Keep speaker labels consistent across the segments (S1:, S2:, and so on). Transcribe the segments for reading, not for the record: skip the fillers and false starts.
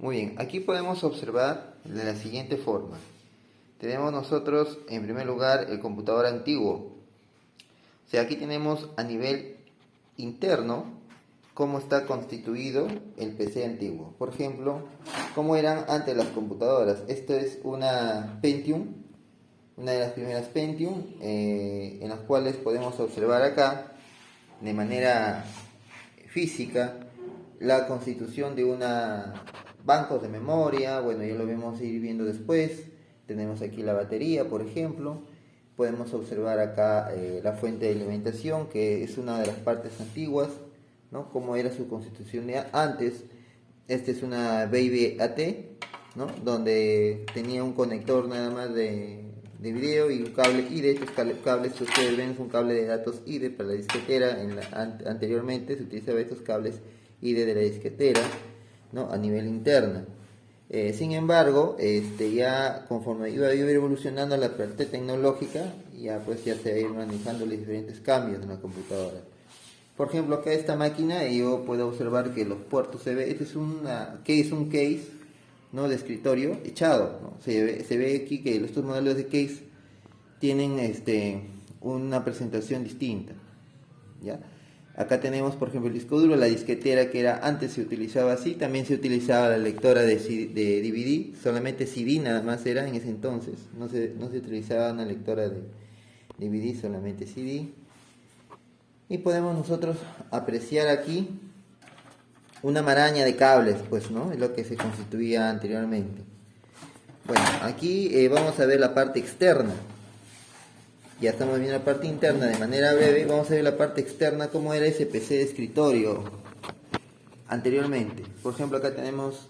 S1: Muy bien, aquí podemos observar de la siguiente forma. Tenemos nosotros en primer lugar el computador antiguo. O sea, aquí tenemos a nivel interno cómo está constituido el PC antiguo. Por ejemplo, cómo eran antes las computadoras. Esto es una Pentium, una de las primeras Pentium, en las cuales podemos observar acá de manera física la constitución de una bancos de memoria. Bueno, ya lo vamos a ir viendo después. Tenemos aquí la batería, por ejemplo. Podemos observar acá la fuente de alimentación, que es una de las partes antiguas, ¿no? Cómo era su constitución de antes. Esta es una Baby AT, ¿no? Donde tenía un conector nada más de video y un cable IDE. Estos cables que ustedes ven es un cable de datos IDE para la disquetera. Anteriormente se utilizaban estos cables IDE de la disquetera, ¿no? A nivel interno. Sin embargo, ya conforme iba evolucionando la parte tecnológica, ya se iban manejando los diferentes cambios en la computadora. Por ejemplo, acá esta máquina yo puedo observar que los puertos este es un case, ¿no? De escritorio echado, ¿no? Se ve aquí que estos modelos de case tienen una presentación distinta, ¿ya? Acá tenemos, por ejemplo, el disco duro, la disquetera, que antes se utilizaba así. También se utilizaba la lectora de DVD, solamente CD nada más era en ese entonces. No se utilizaba una lectora de DVD, solamente CD. Y podemos nosotros apreciar aquí una maraña de cables, pues, ¿no? Es lo que se constituía anteriormente. Bueno, aquí vamos a ver la parte externa. Ya estamos viendo la parte interna de manera breve. Vamos a ver la parte externa, cómo era ese PC de escritorio anteriormente. Por ejemplo, acá tenemos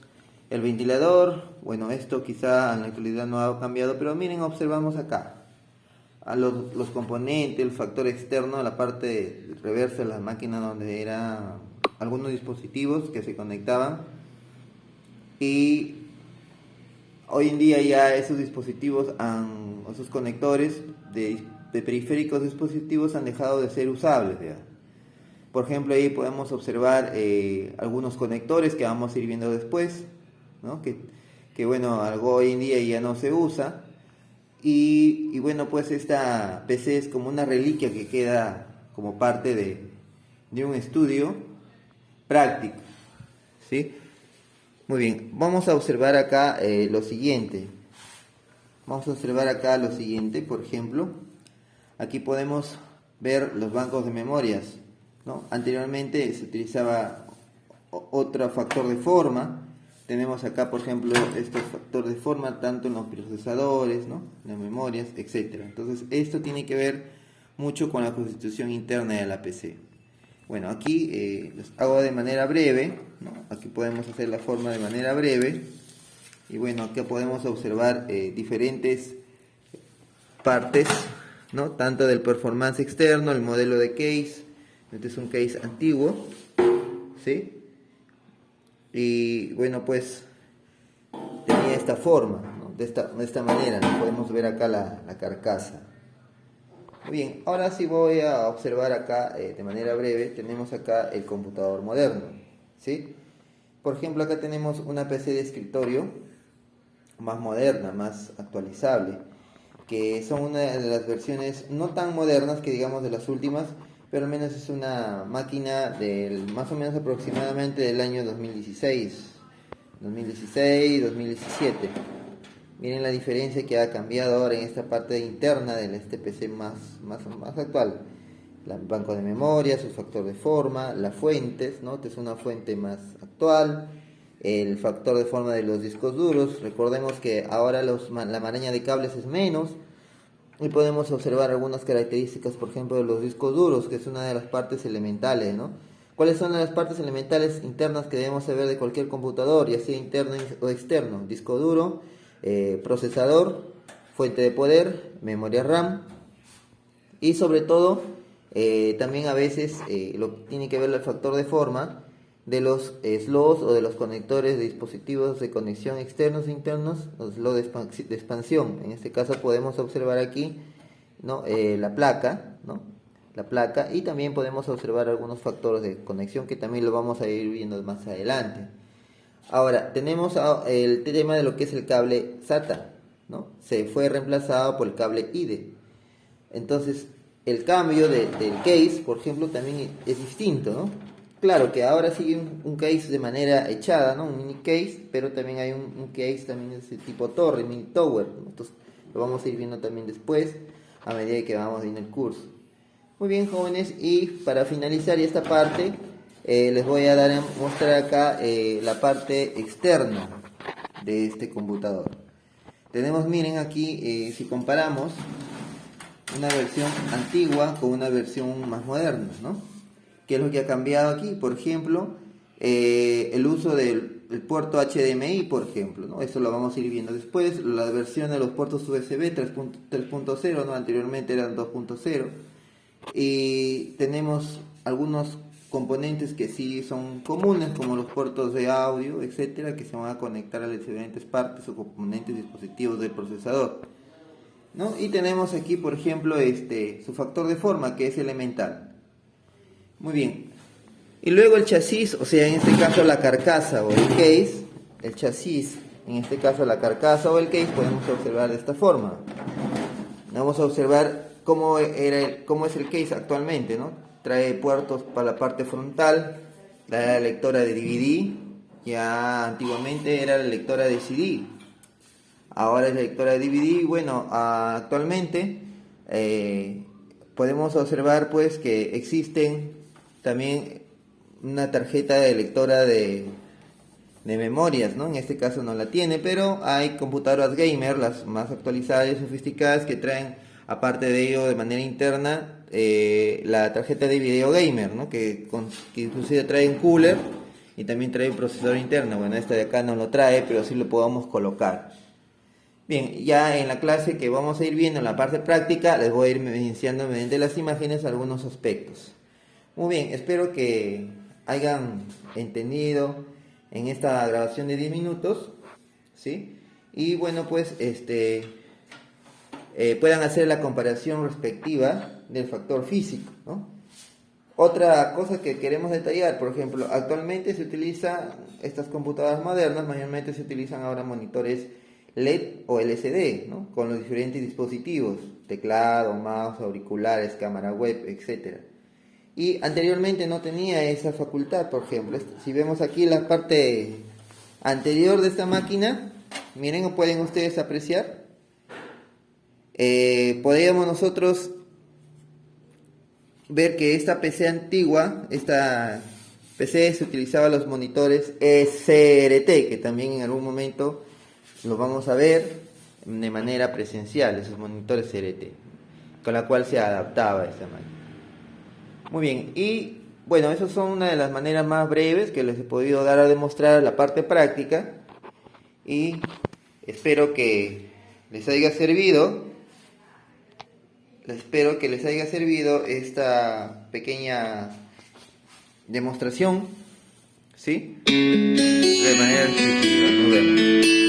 S1: el ventilador. Bueno, esto quizá en la actualidad no ha cambiado, pero miren, observamos acá a los componentes, el factor externo, la parte reversa de la máquina, donde eran algunos dispositivos que se conectaban. Y hoy en día ya esos dispositivos, esos conectores de periféricos dispositivos han dejado de ser usables, ¿ya? Por ejemplo, ahí podemos observar algunos conectores que vamos a ir viendo después, ¿no? Que bueno, algo hoy en día ya no se usa. Y bueno, pues esta PC es como una reliquia que queda como parte de un estudio práctico, ¿sí? Muy bien, vamos a observar acá lo siguiente. Vamos a observar acá lo siguiente, por ejemplo. Aquí podemos ver los bancos de memorias, ¿no? Anteriormente se utilizaba otro factor de forma. Tenemos acá, por ejemplo, estos factores de forma tanto en los procesadores, ¿no? En las memorias, etc. Entonces, esto tiene que ver mucho con la constitución interna de la PC. Bueno, aquí los hago de manera breve, ¿no? Aquí podemos hacer la forma de manera breve. Y bueno, acá podemos observar diferentes partes, ¿no? Tanto del performance externo, el modelo de case. Este es un case antiguo, ¿sí? Y bueno, pues tenía esta forma, ¿no? De esta manera, ¿no? Podemos ver acá la carcasa. Muy bien, ahora sí voy a observar acá de manera breve. Tenemos acá el computador moderno, ¿sí? Por ejemplo, acá tenemos una PC de escritorio más moderna, más actualizable, que son una de las versiones no tan modernas que digamos de las últimas, pero al menos es una máquina del más o menos aproximadamente del año 2016, 2017. Miren la diferencia que ha cambiado ahora en esta parte interna de este PC más actual. El banco de memoria, su factor de forma, las fuentes, ¿no? Esta es una fuente más actual. El factor de forma de los discos duros. Recordemos que ahora la maraña de cables es menos. Y podemos observar algunas características, por ejemplo, de los discos duros, que es una de las partes elementales, ¿no? ¿Cuáles son las partes elementales internas que debemos saber de cualquier computador, ya sea interno o externo? Disco duro, procesador, fuente de poder, memoria RAM y sobre todo también a veces tiene que ver el factor de forma de los slots o de los conectores de dispositivos de conexión externos e internos, los slots de expansión. En este caso podemos observar aquí, ¿no? La placa, ¿no? La placa, y también podemos observar algunos factores de conexión que también lo vamos a ir viendo más adelante. Ahora, tenemos el tema de lo que es el cable SATA, ¿no? Se fue reemplazado por el cable IDE. Entonces, el cambio del case, por ejemplo, también es distinto, ¿no? Claro que ahora sigue un case de manera echada, ¿no? Un mini case, pero también hay un case también de ese tipo torre, mini tower, ¿no? Entonces, lo vamos a ir viendo también después, a medida que vamos viendo el curso. Muy bien, jóvenes, y para finalizar esta parte, les voy a dar a mostrar acá la parte externa de este computador. Tenemos, miren aquí, si comparamos una versión antigua con una versión más moderna, ¿no? ¿Qué es lo que ha cambiado aquí? Por ejemplo, el uso del puerto HDMI, por ejemplo, ¿no? Eso lo vamos a ir viendo después. La versión de los puertos USB 3.0, ¿no? Anteriormente eran 2.0. Y tenemos algunos componentes que sí son comunes, como los puertos de audio, etcétera, que se van a conectar a las diferentes partes o componentes dispositivos del procesador, ¿no? Y tenemos aquí, por ejemplo, su factor de forma, que es elemental. Muy bien. Y luego el chasis, o sea, en este caso la carcasa o el case, el chasis, en este caso la carcasa o el case, podemos observar de esta forma. Vamos a observar cómo es el case actualmente, ¿no? Trae puertos para la parte frontal, la lectora de DVD, ya antiguamente era la lectora de CD, ahora es la lectora de DVD. Bueno, actualmente podemos observar pues que existen también una tarjeta de lectora de memorias, ¿no? En este caso no la tiene, pero hay computadoras gamer, las más actualizadas y sofisticadas, que traen, aparte de ello, de manera interna, la tarjeta de video gamer, ¿no? Que inclusive trae un cooler y también trae un procesador interno. Bueno, esta de acá no lo trae, pero sí lo podemos colocar. Bien, ya en la clase que vamos a ir viendo en la parte práctica, les voy a ir evidenciando mediante las imágenes algunos aspectos. Muy bien, espero que hayan entendido en esta grabación de 10 minutos, ¿sí? Y bueno, pues puedan hacer la comparación respectiva del factor físico, ¿no? Otra cosa que queremos detallar, por ejemplo, actualmente se utiliza, estas computadoras modernas, mayormente se utilizan ahora monitores LED o LCD, ¿no? Con los diferentes dispositivos, teclado, mouse, auriculares, cámara web, etcétera. Y anteriormente no tenía esa facultad. Por ejemplo, si vemos aquí la parte anterior de esta máquina, miren, o pueden ustedes apreciar, podríamos nosotros ver que esta PC antigua, esta PC se utilizaba los monitores CRT, que también en algún momento los vamos a ver de manera presencial, esos monitores CRT, con la cual se adaptaba esta máquina. Muy bien, y bueno, esas son una de las maneras más breves que les he podido dar a demostrar la parte práctica, y espero que les haya servido. Espero que les haya servido esta pequeña demostración, ¿sí? De manera efectiva. Nos vemos.